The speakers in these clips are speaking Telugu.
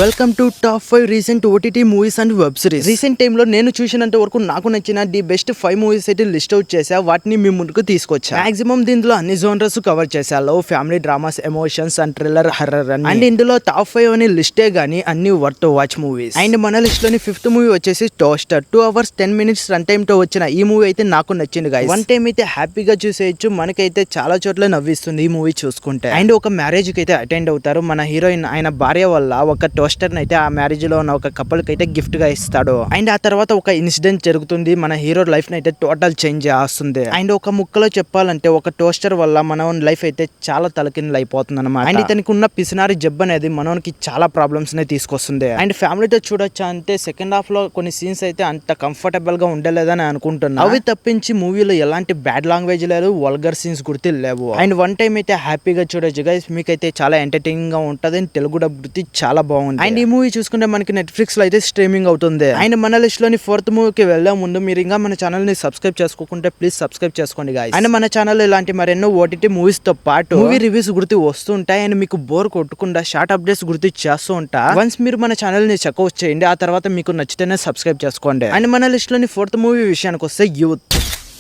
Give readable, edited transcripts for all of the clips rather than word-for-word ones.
Welcome to top 5 recent OTT movies and web series. Recent టైంలో నేను చూసినంత వరకు నాకు నచ్చిన ది బెస్ట్ 5 మూవీస్ అయితే లిస్ట్ అవుట్ చేసా. వాటిని మీ ముందుకు తీసుకొచ్చా. మాక్సిమం దీంట్లో అన్ని జోనర్స్ కవర్ చేశా. Love, family, dramas, emotions and thriller, horror and ఇందులో టాప్ 5 అని లిస్టే గానీ అన్ని వర్త్ వాచ్ మూవీస్. అండ్ మన లిస్ట్ లోని 5th మూవీ వచ్చేసి toaster. 2 hours 10 minutes run time తో వచ్చిన ఈ మూవీ అయితే నాకు నచ్చింది గైస్. వన్ టైం అయితే హ్యాపీగా చూసేయచ్చు. మనకైతే చాలా చోట్ల నవ్విస్తుంది ఈ మూవీ చూసుకుంటే. అండ్ ఒక మ్యారేజ్ కి అయితే అటెండ్ అవుతారు. మన హీరోయిన్ ఆయన భార్య వల్ల ఒక టోస్టర్ అయితే ఆ మ్యారేజ్ లో ఉన్న ఒక కపుల్ కి అయితే గిఫ్ట్ గా ఇస్తాడు. అండ్ ఆ తర్వాత ఒక ఇన్సిడెంట్ జరుగుతుంది. మన హీరో లైఫ్ ని అయితే టోటల్ చేంజ్ చేస్తుంది. అండ్ ఒక ముక్కలో చెప్పాలంటే ఒక టోస్టర్ వల్ల మన లైఫ్ అయితే చాలా తలకిందులు అయిపోతుంది అనమాట. అండ్ ఇతనికి ఉన్న పిసినారి జబ్బు అనేది మనోనికి చాలా ప్రాబ్లమ్స్ నే తీసుకొస్తుంది. అండ్ ఫ్యామిలీతో చూడొచ్చా అంటే సెకండ్ హాఫ్ లో కొన్ని సీన్స్ అయితే అంత కంఫర్టబుల్ గా ఉండలేదని అనుకుంటున్నా. అవి తప్పించి మూవీలో ఎలాంటి బ్యాడ్ లాంగ్వేజ్ లేదు, వల్గర్ సీన్స్ గుర్తు లేవు. అండ్ వన్ టైం అయితే హ్యాపీగా చూడొచ్చు గైస్. మీకైతే చాలా ఎంటర్టైనింగ్ గా ఉంటది. తెలుగు డబ్ గుర్తి చాలా బాగుంది. అండ్ ఈ మూవీ చూసుకుంటే మనకి నెట్ఫ్లిక్స్ లో అయితే స్ట్రీమింగ్ అవుతుంది. అండ్ మన లిస్ట్ లోని 4th మూవీకి వెళ్లే ముందు మీరు ఇంకా మన ఛానల్ ని సబ్స్క్రైబ్ చేసుకోకుంటే ప్లీజ్ సబ్స్క్రైబ్ చేసుకోండి గాయ్స్. అండ్ మన ఛానల్ ఇలాంటి మరెన్నో ఓటీటీ మూవీస్ తో పాటు మూవీ రివ్యూస్ గుర్తు వస్తుంటాయి. అండ్ మీకు బోర్ కొట్టకుండా షార్ట్ అప్డేట్స్ గుర్తు చేస్తూ ఉంటా. వన్స్ మీరు మన ఛానల్ ని చెక్అవుట్ చేయండి. ఆ తర్వాత మీకు నచ్చితేనే సబ్స్క్రైబ్ చేసుకోండి. అండ్ మన లిస్ట్ లోని 4th మూవీ విషయానికి వస్తే యూత్.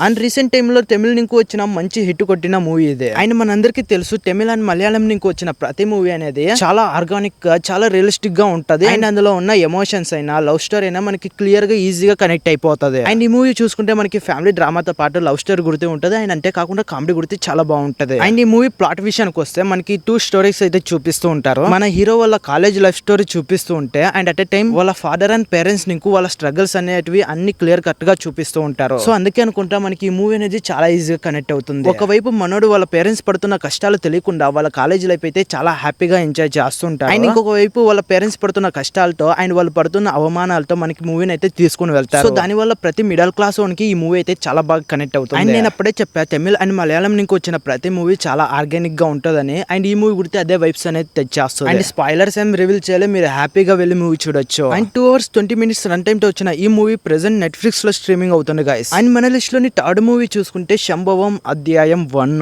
అండ్ రీసెంట్ టైంలో తమిళ నుంచి వచ్చిన మంచి హిట్ కొట్టిన మూవీ ఇదే. అండ్ మనందరికీ తెలుసు తమిళ అండ్ మలయాళం నుంచి వచ్చిన ప్రతి మూవీ అనేది చాలా ఆర్గానిక్ గా, చాలా రియలిస్టిక్ గా ఉంటది. అండ్ అందులో ఉన్న ఎమోషన్స్ అయినా, లవ్ స్టోరీ అయినా మనకి క్లియర్ గా ఈజీగా కనెక్ట్ అయిపోతుంది. అండ్ ఈ మూవీ చూసుకుంటే మనకి ఫ్యామిలీ డ్రామాతో పాటు లవ్ స్టోరీ గుర్తు ఉంటది. అండ్ అంతేకాకుండా కామెడీ గుర్తు చాలా బాగుంటది. అండ్ ఈ మూవీ ప్లాట్ విషయానికి వస్తే మనకి 2 స్టోరీస్ అయితే చూపిస్తూ ఉంటారు. మన హీరో వాళ్ళ కాలేజ్ లైఫ్ స్టోరీ చూపిస్తూ ఉంటే అండ్ అట్ ఎ టైం వాళ్ళ ఫాదర్ అండ్ పేరెంట్స్ నీకు వాళ్ళ స్ట్రగుల్స్ అనేటివి అన్ని క్లియర్ కట్ గా చూపిస్తూ ఉంటారు. సో అందుకే అనుకుంటా మనకి ఈ మూవీ అనేది చాలా ఈజీగా కనెక్ట్ అవుతుంది. ఒకవైపు మనోడు వాళ్ళ పేరెంట్స్ పడుతున్న కష్టాలు తెలియకుండా వాళ్ళ కాలేజ్ లైఫ్ అయితే చాలా హ్యాపీగా ఎంజాయ్ చేస్తుంటారు. అండ్ ఇంకొక వైపు వాళ్ళ పేరెంట్స్ పడుతున్న కష్టాలతో అండ్ వాళ్ళు పడుతున్న అవమానాలతో మనకి మూవీని అయితే తీసుకుని వెళ్తారు. సో దాని వల్ల ప్రతి మిడిల్ క్లాస్ వానికి ఈ మూవీ అయితే చాలా బాగా కనెక్ట్ అవుతుంది. అండ్ నేను అప్పుడే చెప్పా తమిళ అండ్ మలయాళం నుంచి వచ్చిన ప్రతి మూవీ చాలా ఆర్గానిక్ గా ఉంటుందని. అండ్ ఈ మూవీ గురించి అదే వైబ్స్ అనేది తెచ్చేస్తుంది. అండ్ స్పాయిలర్స్ ఏం రివీల్ చేయలే, మీరు హ్యాపీగా వెళ్ళి మూవీ చూడొచ్చు. And 2 hours 20 minutes run time తో వచ్చిన ఈ మూవీ ప్రెసెంట్ నెట్ఫ్లిక్స్ లో స్ట్రీమింగ్ అవుతుంది గైస్. అండ్ మన లిస్ట్ లోని 3rd మూవీ చూసుకుంటే శంభవం అధ్యాయం 1.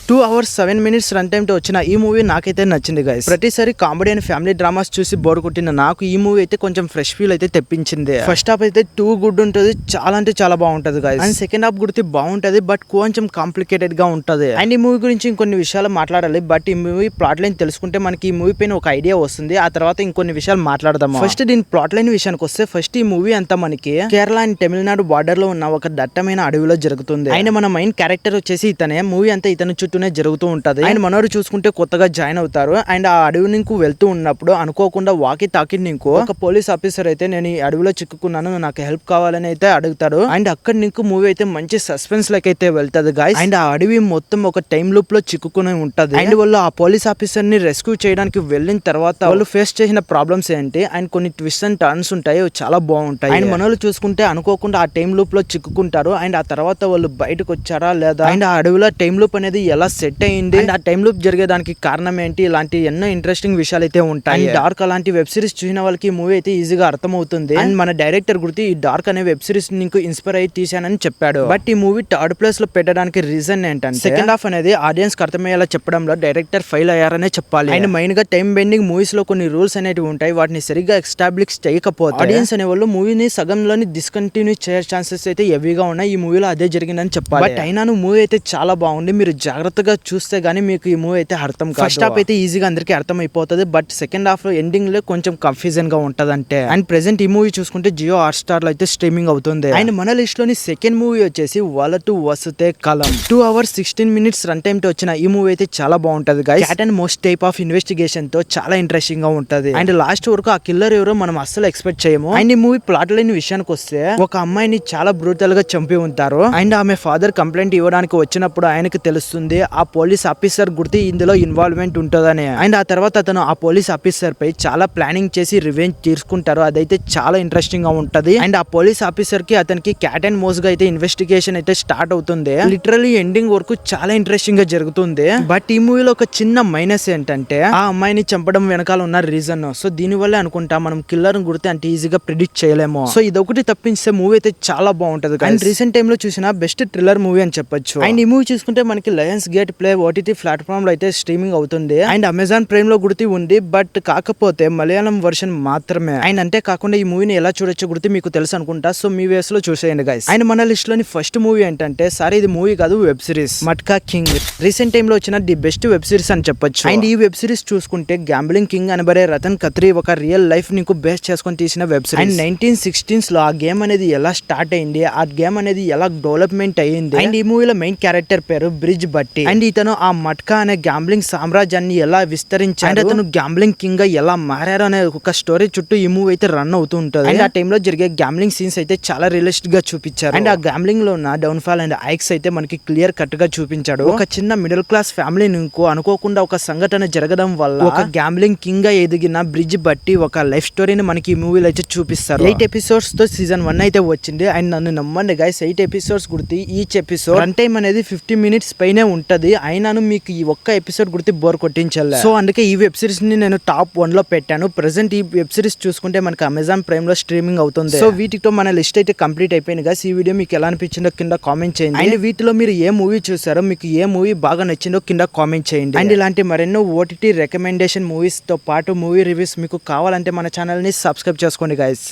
2 hours 7 minutes రన్ టైమ్ తో వచ్చిన ఈ మూవీ నాకైతే నచ్చింది గైస్. ప్రతిసారి కామెడీ అండ్ ఫ్యామిలీ డ్రామాస్ చూసి బోర్ కొట్టిన నాకు ఈ మూవీ అయితే కొంచెం ఫ్రెష్ ఫీల్ అయితే తెప్పించింది. ఫస్ట్ హాఫ్ అయితే టూ గుడ్ ఉంటుంది, చాలా అంటే చాలా బాగుంటది గైస్. అండ్ సెకండ్ హాఫ్ గుర్తి బాగుంటది, బట్ కొంచెం కాంప్లికేటెడ్ గా ఉంటది. అండ్ ఈ మూవీ గురించి ఇంకొన్ని విషయాలు మాట్లాడాలి, బట్ ఈ మూవీ ప్లాట్ లైన్ తెలుసుకుంటే మనకి ఈ మూవీ పైన ఒక ఐడియా వస్తుంది. ఆ తర్వాత ఇంకొన్ని విషయాలు మాట్లాడదాం. ఫస్ట్ దీని ప్లాట్ లైన్ విషయానికి వస్తే ఫస్ట్ ఈ మూవీ అంతా మనకి కేరళ అండ్ తమిళనాడు బార్డర్ లో ఉన్న ఒక దట్టమైన అడవిలో జరుగుతుంది. అండ్ మన మెయిన్ క్యారెక్టర్ వచ్చేసి ఇతనే. మూవీ అంతా ఇతని చుట్టూనే జరుగుతూ ఉంటది. అండ్ మనోడు చూసుకుంటే కొత్తగా జాయిన్ అవుతారు. అండ్ ఆ అడవి నుంచి వెళ్తూ ఉన్నప్పుడు అనుకోకుండా వాకి తాకి నీకు ఒక పోలీస్ ఆఫీసర్ అయితే నేను ఈ అడవిలో చిక్కుకున్నాను, నాకు హెల్ప్ కావాలని అయితే అడుగుతాడు. అండ్ అక్కడ నీకు మూవీ అయితే మంచి సస్పెన్స్ లైక్ అయితే వెళ్తాది గాయ్స్. అండ్ ఆ అడవి మొత్తం ఒక టైం లూప్ లో చిక్కుకుని ఉంటది. అండ్ వాళ్ళు ఆ పోలీస్ ఆఫీసర్ ని రెస్క్యూ చేయడానికి వెళ్ళిన తర్వాత వాళ్ళు ఫేస్ చేసిన ప్రాబ్లమ్స్ ఏంటి అండ్ కొన్ని ట్విస్ట్ అండ్ టర్న్స్ ఉంటాయి, చాలా బాగుంటాయి. అండ్ మనోళ్ళు చూసుకుంటే అనుకోకుండా ఆ టైం లూప్ లో చిక్కుకుంటారు. అండ్ ఆ తర్వాత వాళ్ళు బయటకు వచ్చారా లేదా, అండ్ ఆ అడవిలో టైం లూప్ అనేది ఎలా సెట్ అయింది, అండ్ ఆ టైం లూప్ జరిగేదానికి కారణం ఏంటి, ఇలాంటి ఎన్నో ఇంట్రెస్టింగ్ విషయాలు అయితే ఉంటాయి. అండ్ డార్క్ అలాంటి వెబ్ సిరీస్ చూసిన వాళ్ళకి మూవీ అయితే ఈజీగా అర్థమవుతుంది. అండ్ మన డైరెక్టర్ గుర్తి ఈ డార్క్ అనే వెబ్ సిరీస్ నీకు ఇన్స్పైర్ అయ్యి తీసానని చెప్పాడు. బట్ ఈ మూవీ 3rd ప్లేస్ లో పెట్టడానికి రీజన్ ఏంటంటే సెకండ్ హాఫ్ అనేది ఆడియన్స్ కి అర్థమయ్యేలా చెప్పడంలో డైరెక్టర్ ఫెయిల్ అయ్యారనే చెప్పాలి. అండ్ మెయిన్ గా టైం బెండింగ్ మూవీస్ లో కొన్ని రూల్స్ అనేవి ఉంటాయి, వాటిని సరిగ్గా ఎస్టాబ్లిష్ చేయకపోతే ఆడియన్స్ అనే వాళ్ళు మూవీని సగంలోని డిస్కంటిన్యూ చేసే ఛాన్సెస్ అయితే హెవీగా ఉన్నాయి. ఈ మూవీలో అదే జరిగిందని చెప్పాలి. బట్ అయినా మూవీ అయితే చాలా బాగుంది. మీరు జాగ్రత్తగా చూస్తే గానీ మీకు ఈ మూవీ అయితే అర్థం కాదు. ఫస్ట్ హాఫ్ అయితే ఈజీగా అందరికీ అర్థం అయిపోతుంది, బట్ సెకండ్ హాఫ్ లో ఎండింగ్ లో కొంచెం కన్ఫ్యూజన్ గా ఉంటది అంటే. అండ్ ప్రెసెంట్ ఈ మూవీ చూసుకుంటే జియో హాట్స్టార్ లో అయితే స్ట్రీమింగ్ అవుతుంది. అండ్ మన లిస్ట్ లోని సెకండ్ మూవీ వచ్చేసి వలటు వసుతే కలం. 2 hours 16 minutes రన్ టైమ్ తో వచ్చిన ఈ మూవీ అయితే చాలా బాగుంటది guys. Cat and most type of investigation తో చాలా ఇంట్రెస్టింగ్ గా ఉంటది. అండ్ లాస్ట్ వరకు ఆ కిల్లర్ ఎవరో మనం అస్సలు ఎక్స్పెక్ట్ చేయము. అండ్ ఈ మూవీ ప్లాట్ లైన్ విషయానికి వస్తే ఒక అమ్మాయిని చాలా బ్రూటల్ గా చంపి ఉంటారు. అండ్ ఆమె ఫాదర్ కంప్లైంట్ ఇవ్వడానికి వచ్చినప్పుడు ఆయనకి తెలుస్తుంది ఆ పోలీస్ ఆఫీసర్ గుర్తి ఇందులో ఇన్వాల్వ్మెంట్ ఉంటుందని. అండ్ ఆ తర్వాత అతను ఆ పోలీస్ ఆఫీసర్ పై చాలా ప్లానింగ్ చేసి రివెంజ్ తీసుకుంటారు. అదైతే చాలా ఇంట్రెస్టింగ్ గా ఉంటది. అండ్ ఆ పోలీస్ ఆఫీసర్ కి అతనికి క్యాట్ అండ్ మౌస్ గా అయితే ఇన్వెస్టిగేషన్ అయితే స్టార్ట్ అవుతుంది. లిటరలీ ఎండింగ్ వరకు చాలా ఇంట్రెస్టింగ్ గా జరుగుతుంది. బట్ ఈ మూవీలో ఒక చిన్న మైనస్ ఏంటంటే ఆ అమ్మాయిని చంపడం వెనకాల ఉన్న రీజన్. సో దీని వల్ల అనుకుంటా మనం కిల్లర్ గుర్తి అంటే ఈజీగా ప్రిడిక్ట్ చేయలేము. సో ఇదొకటి తప్పిస్తే మూవీ అయితే చాలా బాగుంటది. అండ్ రీసెంట్ టైమ్ లో చూసిన చూసిన బెస్ట్ థ్రిల్లర్ మూవీ అని చెప్పొచ్చు. అండ్ ఈ మూవీ చూసుకుంటే మనకి Lions gate play OTT platform లో అయితే స్ట్రీమింగ్ అవుతుంది. అండ్ అమెజాన్ ప్రైమ్ లో గుర్తి ఉంది, బట్ కాకపోతే మలయాళం వర్షన్ మాత్రమే. అండ్ అంతే కాకుండా ఈ మూవీని ఎలా చూడొచ్చో గుర్తి మీకు తెలుసు అనుకుంటా. సో మీ వేస్ లో చూసేయండి గైస్. అండ్ మన లిస్ట్ లోని ఫస్ట్ మూవీ ఏంటంటే, సారీ ఇది మూవీ కాదు, web series matka king. Recent time లో వచ్చిన ది బెస్ట్ వెబ్ సిరీస్ అని చెప్పొచ్చు. అండ్ ఈ వెబ్ సిరీస్ చూసుకుంటే గ్యాంబ్లింగ్ కింగ్ అనబడే రతన్ ఖత్రీ ఒక రియల్ లైఫ్ నీకు బేస్ చేసుకొని తీసిన వెబ్ సిరీస్. అండ్ 1916s లో ఆ గేమ్ అనేది ఎలా స్టార్ట్ అయింది, ఆ గేమ్ అనేది ఎలా డెవలప్మెంట్ అయ్యింది. అండ్ ఈ మూవీలో మెయిన్ క్యారెక్టర్ పేరు బ్రిడ్జ్ బట్టి. అండ్ ఇతను ఆ మట్కా అనే గ్యాంబ్లింగ్ సామ్రాజ్యాన్ని ఎలా విస్తరించాడు, అండ్ అతను గ్యాంబ్లింగ్ కింగ్ గా ఎలా మారారు అనే ఒక స్టోరీ చుట్టూ ఈ మూవీ అయితే రన్ అవుతూ ఉంటుంది. అండ్ ఆ టైంలో జరిగే గ్యాంబ్లింగ్ సీన్స్ అయితే చాలా రియలిస్టిక్ గా చూపించారు. అండ్ ఆ గ్యాంబ్లింగ్ లో ఉన్న డౌన్ ఫాల్ అండ్ ఐక్స్ అయితే మనకి క్లియర్ కట్ గా చూపించాడు. ఒక చిన్న మిడిల్ క్లాస్ ఫ్యామిలీ నుంచి అనుకోకుండా ఒక సంఘటన జరగడం వల్ల ఒక గ్యాంబ్లింగ్ కింగ్ గా ఎదిగిన బ్రిడ్జ్ బట్టి ఒక లైఫ్ స్టోరీని మనకి ఈ మూవీలో అయితే చూపిస్తారు. 8 ఎపిసోడ్స్ తో సీజన్ 1 అయితే వచ్చింది. అండ్ నన్ను నమ్మండి గైస్, 8 ఎపిసోడ్స్ గుర్తి ఈచ్ ఎపిసోడ్ రన్ టైం అనేది 50 minutes పైనే ఉంటది. అయినాను మీకు ఈ ఒక్క ఎపిసోడ్ గుర్తి బోర్ కొట్టించాలి. సో అందుకే ఈ వెబ్ సిరీస్ ని నేను టాప్ 1 లో పెట్టాను. ప్రెసెంట్ ఈ వెబ్ సిరీస్ చూసుకుంటే మనకి అమెజాన్ ప్రైమ్ లో స్ట్రీమింగ్ అవుతుంది. సో వీటితో మన లిస్ట్ అయితే కంప్లీట్ అయిపోయింది గైస్. ఈ వీడియో మీకు ఎలా అనిపించిందో కింద కామెంట్ చేయండి. అండ్ వీటిలో మీరు ఏ మూవీ చూసారో, మీకు ఏ మూవీ బాగా నచ్చిందో కింద కామెంట్ చేయండి. అండ్ ఇలాంటి మరెన్నో ఓటీటీ రికమెండేషన్ మూవీస్ తో పాటు మూవీ రివ్యూస్ మీకు కావాలంటే మన ఛానల్ ని సబ్స్క్రైబ్ చేసుకోండి గైస్.